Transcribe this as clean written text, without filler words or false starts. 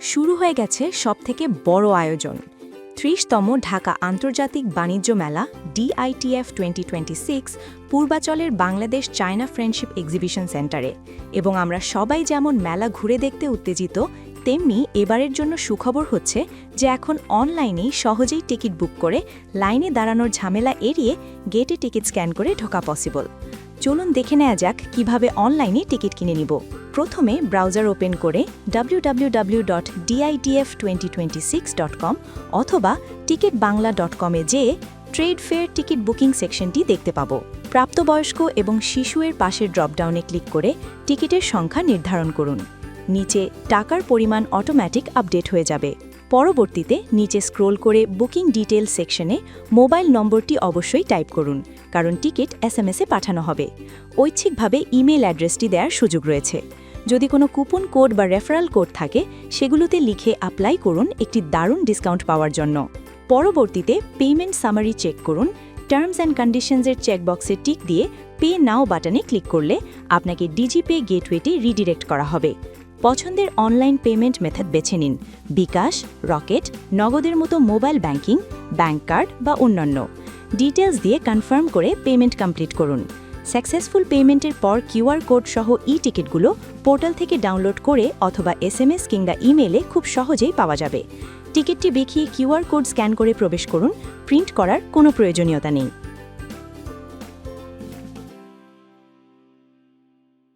শুরু হয়ে গেছে সবথেকে বড় আয়োজন ৩০তম ঢাকা আন্তর্জাতিক বাণিজ্য মেলা DITF 2026 পূর্বাচলের বাংলাদেশ চায়না ফ্রেন্ডশিপ এক্সিবিশন সেন্টারে। এবং আমরা সবাই যেমন মেলা ঘুরে দেখতে উত্তেজিত, তেমনি এবারের জন্য সুখবর হচ্ছে যে এখন অনলাইনেই সহজেই টিকিট বুক করে লাইনে দাঁড়ানোর ঝামেলা এড়িয়ে গেটে টিকিট স্ক্যান করে ঢোকা পসিবল। চলুন দেখে নেওয়া যাক কিভাবে অনলাইনে টিকিট কিনে নিব। প্রথমে ব্রাউজার ওপেন করে www.ditf2026.com অথবা ticketbangla.com-এ যেয়ে ট্রেড ফেয়ার টিকিট বুকিং সেকশনটি দেখতে পাব। প্রাপ্তবয়স্ক এবং শিশুর পাশের ড্রপডাউনে ক্লিক করে টিকিটের সংখ্যা নির্ধারণ করুন। নিচে টাকার পরিমাণ অটোমেটিক আপডেট হয়ে যাবে। পরবর্তীতে নিচে স্ক্রোল করে বুকিং ডিটেইল সেকশনে মোবাইল নম্বরটি অবশ্যই টাইপ করুন, কারণ টিকিট SMS-এ পাঠানো হবে। ঐচ্ছিকভাবে ইমেল অ্যাড্রেসটি দেওয়ার সুযোগ রয়েছে। যদি কোনো কুপন কোড বা রেফারাল কোড থাকে সেগুলোতে লিখে অ্যাপ্লাই করুন একটি দারুণ ডিসকাউন্ট পাওয়ার জন্য। পরবর্তীতে পেমেন্ট সামারি চেক করুন। টার্মস অ্যান্ড কন্ডিশনসের চেকবক্সে টিক দিয়ে পে নাও বাটনে ক্লিক করলে আপনাকে ডিজিপে গেটওয়েতে রিডিরেক্ট করা হবে। পছন্দের অনলাইন পেমেন্ট মেথড বেছে নিন, বিকাশ, রকেট, নগদের মতো মোবাইল ব্যাংকিং, ব্যাংক কার্ড বা অন্যান্য। ডিটেলস দিয়ে কনফার্ম করে পেমেন্ট কমপ্লিট করুন। সাকসেসফুল পেমেন্টের পর কিউআর কোড সহ টিকিটগুলো পোর্টাল থেকে ডাউনলোড করে অথবা SMS কিংবা ইমেলে খুব সহজেই পাওয়া যাবে। টিকিটটি দেখিয়ে কিউআর কোড স্ক্যান করে প্রবেশ করুন। প্রিন্ট করার কোনো প্রয়োজনীয়তা নেই।